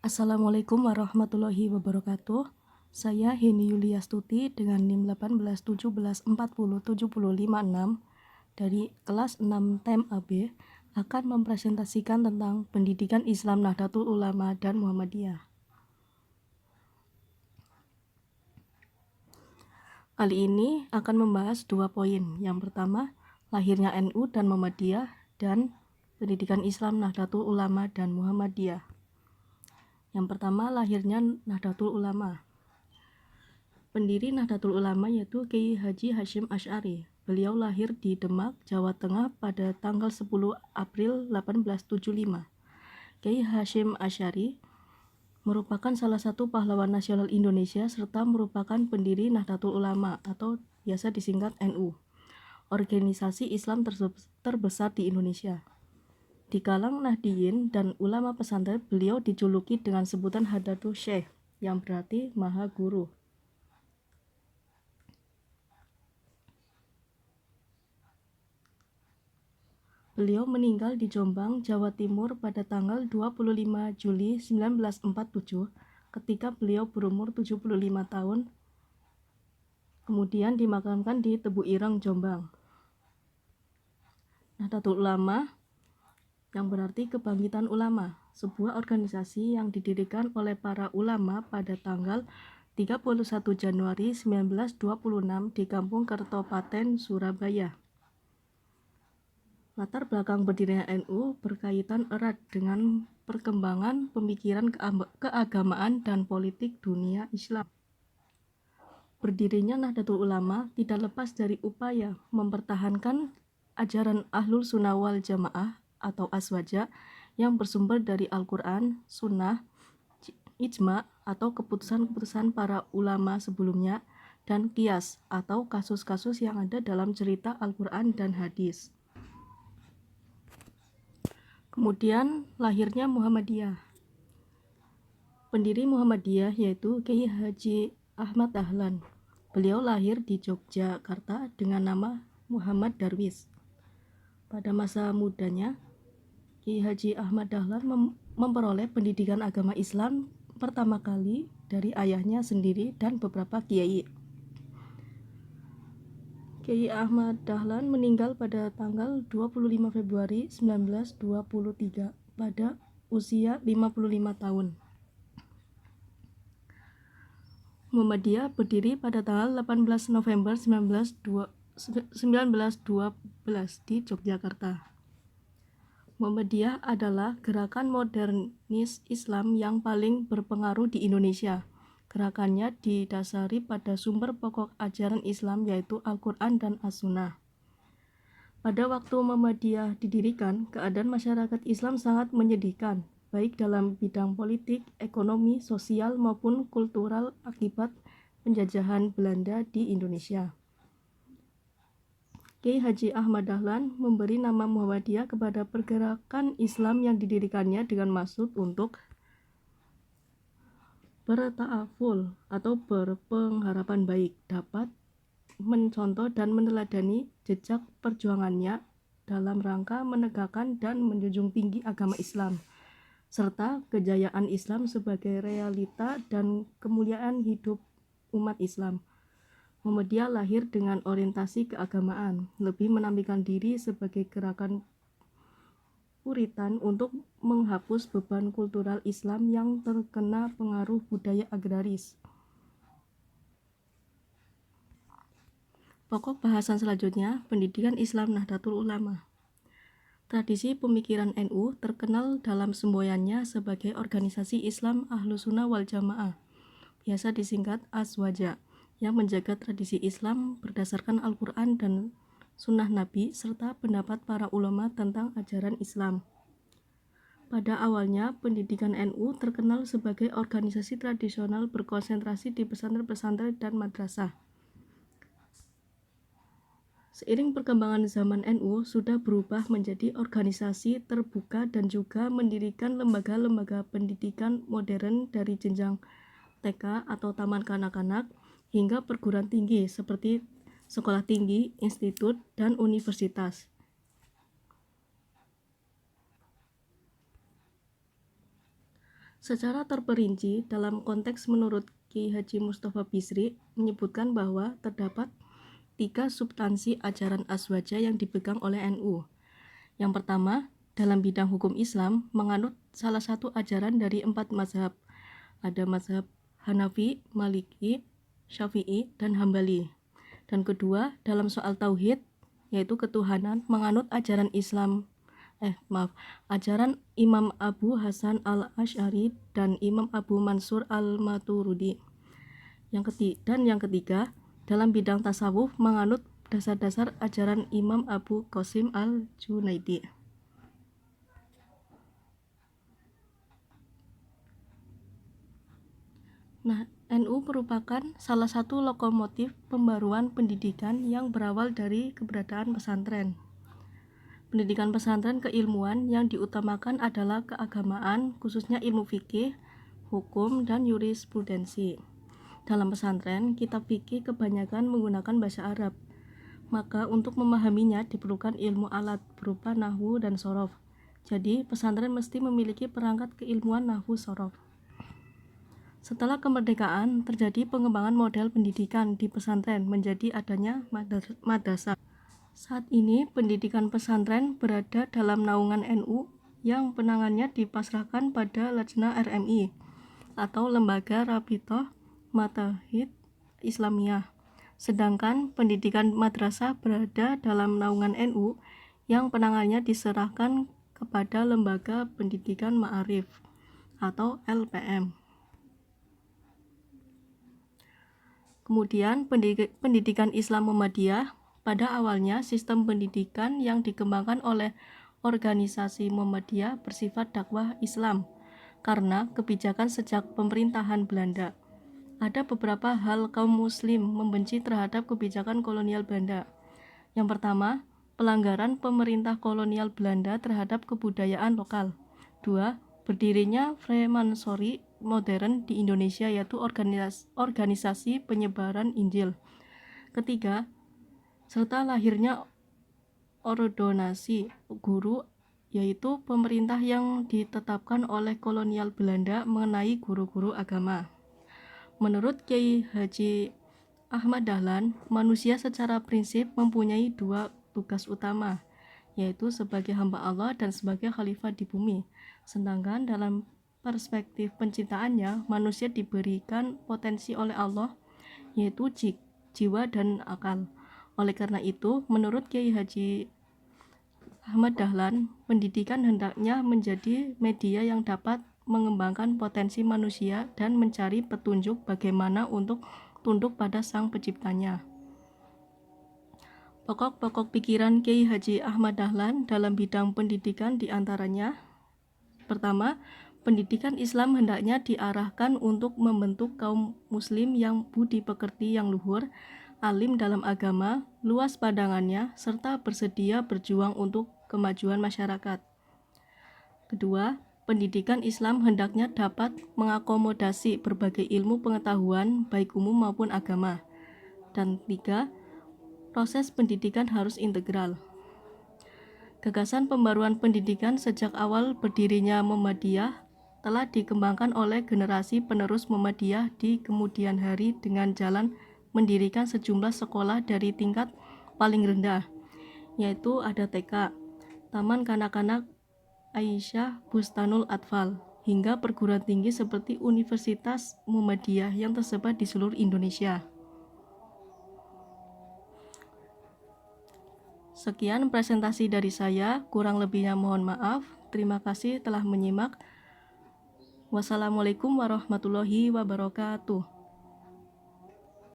Assalamualaikum warahmatullahi wabarakatuh. Saya Heni Yuliastuti dengan NIM 1817407056 dari kelas 6 TEM AB akan mempresentasikan tentang pendidikan Islam Nahdlatul Ulama dan Muhammadiyah. Kali ini akan membahas dua poin. Yang pertama, lahirnya NU dan Muhammadiyah, dan pendidikan Islam Nahdlatul Ulama dan Muhammadiyah. Yang pertama, lahirnya Nahdlatul Ulama. Pendiri Nahdlatul Ulama yaitu Kiai Haji Hasyim Asy'ari. Beliau lahir di Demak, Jawa Tengah pada tanggal 10 April 1875. Kiai Hasyim Asy'ari merupakan salah satu pahlawan nasional Indonesia serta merupakan pendiri Nahdlatul Ulama atau biasa disingkat NU, organisasi Islam terbesar di Indonesia. Di kalangan Nahdiyin dan ulama pesantren, beliau dijuluki dengan sebutan Hadratus Syekh, yang berarti Maha Guru. Beliau meninggal di Jombang, Jawa Timur pada tanggal 25 Juli 1947 ketika beliau berumur 75 tahun. Kemudian dimakamkan di Tebu Ireng, Jombang. Nahdlatul Ulama yang berarti kebangkitan ulama, sebuah organisasi yang didirikan oleh para ulama pada tanggal 31 Januari 1926 di Kampung Kertopaten, Surabaya. Latar belakang berdirinya NU berkaitan erat dengan perkembangan pemikiran keagamaan dan politik dunia Islam. Berdirinya Nahdlatul Ulama tidak lepas dari upaya mempertahankan ajaran Ahlul Sunnah wal Jamaah atau Aswaja yang bersumber dari Al-Quran, Sunnah, Ijma atau keputusan-keputusan para ulama sebelumnya, dan Qiyas atau kasus-kasus yang ada dalam cerita Al-Quran dan hadis. Kemudian lahirnya Muhammadiyah. Pendiri Muhammadiyah yaitu Kiai Haji Ahmad Dahlan. Beliau lahir di Yogyakarta dengan nama Muhammad Darwis. Pada masa mudanya, Kiai Haji Ahmad Dahlan memperoleh pendidikan agama Islam pertama kali dari ayahnya sendiri dan beberapa kiai. Kiai Ahmad Dahlan meninggal pada tanggal 25 Februari 1923 pada usia 55 tahun. Muhammadiyah berdiri pada tanggal 18 November 1912 di Yogyakarta. Muhammadiyah adalah gerakan modernis Islam yang paling berpengaruh di Indonesia. Gerakannya didasari pada sumber pokok ajaran Islam yaitu Al-Quran dan As-Sunnah. Pada waktu Muhammadiyah didirikan, keadaan masyarakat Islam sangat menyedihkan, baik dalam bidang politik, ekonomi, sosial maupun kultural akibat penjajahan Belanda di Indonesia. Kiai Haji Ahmad Dahlan memberi nama Muhammadiyah kepada pergerakan Islam yang didirikannya dengan maksud untuk berta'aful atau berpengharapan baik, dapat mencontoh dan meneladani jejak perjuangannya dalam rangka menegakkan dan menjunjung tinggi agama Islam, serta kejayaan Islam sebagai realita dan kemuliaan hidup umat Islam. Muhammadiyah lahir dengan orientasi keagamaan, lebih menampilkan diri sebagai gerakan Puritan untuk menghapus beban kultural Islam yang terkena pengaruh budaya agraris. Pokok bahasan selanjutnya, pendidikan Islam Nahdlatul Ulama. Tradisi pemikiran NU terkenal dalam semboyannya sebagai organisasi Islam Ahlus Sunnah wal Jamaah, biasa disingkat Aswaja, yang menjaga tradisi Islam berdasarkan Al-Quran dan Sunnah Nabi serta pendapat para ulama tentang ajaran Islam. Pada awalnya, pendidikan NU terkenal sebagai organisasi tradisional berkonsentrasi di pesantren-pesantren dan madrasah. Seiring perkembangan zaman NU sudah berubah menjadi organisasi terbuka dan juga mendirikan lembaga-lembaga pendidikan modern dari jenjang TK atau taman kanak-kanak hingga perguruan tinggi seperti sekolah tinggi, institut, dan universitas. Secara terperinci, dalam konteks menurut Ki Haji Mustafa Bisri menyebutkan bahwa terdapat 3 substansi ajaran Azwaja yang dipegang oleh NU. Yang pertama, dalam bidang hukum Islam menganut salah satu ajaran dari 4 mazhab. Ada mazhab Hanafi, Maliki, Syafi'i, dan Hambali. Dan kedua, dalam soal tauhid, yaitu ketuhanan, menganut ajaran ajaran Imam Abu Hasan al-Asy'ari dan Imam Abu Mansur al-Maturidi. Yang ketiga, dalam bidang tasawuf menganut dasar-dasar ajaran Imam Abu Qasim al-Junaidi. Nah, NU merupakan salah satu lokomotif pembaruan pendidikan yang berawal dari keberadaan pesantren. Pendidikan pesantren keilmuan yang diutamakan adalah keagamaan, khususnya ilmu fikih, hukum, dan jurisprudensi. Dalam pesantren, kitab fikih kebanyakan menggunakan bahasa Arab. Maka untuk memahaminya diperlukan ilmu alat berupa nahwu dan shorof. Jadi, pesantren mesti memiliki perangkat keilmuan nahwu shorof. Setelah kemerdekaan, terjadi pengembangan model pendidikan di pesantren menjadi adanya madrasah. Saat ini, pendidikan pesantren berada dalam naungan NU yang penanganannya dipasrahkan pada Lajnah RMI atau Lembaga Rabithah Madzahib Islamiyah. Sedangkan pendidikan madrasah berada dalam naungan NU yang penanganannya diserahkan kepada Lembaga Pendidikan Ma'arif atau LPM. Kemudian pendidikan Islam Muhammadiyah. Pada awalnya, sistem pendidikan yang dikembangkan oleh organisasi Muhammadiyah bersifat dakwah Islam karena kebijakan sejak pemerintahan Belanda. Ada beberapa hal kaum muslim membenci terhadap kebijakan kolonial Belanda. Yang pertama, pelanggaran pemerintah kolonial Belanda terhadap kebudayaan lokal. 2. Berdirinya Freemansori modern di Indonesia, yaitu organisasi penyebaran Injil. Ketiga, serta lahirnya ordonasi guru, yaitu pemerintah yang ditetapkan oleh kolonial Belanda mengenai guru-guru agama. Menurut Kiai Haji Ahmad Dahlan, manusia secara prinsip mempunyai 2 tugas utama, yaitu sebagai hamba Allah dan sebagai khalifah di bumi. Sedangkan dalam perspektif penciptaannya, manusia diberikan potensi oleh Allah, yaitu jiwa dan akal. Oleh karena itu, menurut Kiai Haji Ahmad Dahlan, pendidikan hendaknya menjadi media yang dapat mengembangkan potensi manusia dan mencari petunjuk bagaimana untuk tunduk pada Sang Penciptanya. Pokok-pokok pikiran Kiai Haji Ahmad Dahlan dalam bidang pendidikan diantaranya: pertama, pendidikan Islam hendaknya diarahkan untuk membentuk kaum muslim yang budi pekerti yang luhur, alim dalam agama, luas pandangannya, serta bersedia berjuang untuk kemajuan masyarakat. Kedua, pendidikan Islam hendaknya dapat mengakomodasi berbagai ilmu pengetahuan, baik umum maupun agama. Dan 3, proses pendidikan harus integral. Gagasan pembaruan pendidikan sejak awal berdirinya Muhammadiyah telah dikembangkan oleh generasi penerus Muhammadiyah di kemudian hari dengan jalan mendirikan sejumlah sekolah dari tingkat paling rendah, yaitu ada TK, Taman Kanak-kanak Aisyah Bustanul Atfal, hingga perguruan tinggi seperti Universitas Muhammadiyah yang tersebar di seluruh Indonesia. Sekian presentasi dari saya, kurang lebihnya mohon maaf. Terima kasih telah menyimak. Wassalamualaikum warahmatullahi wabarakatuh.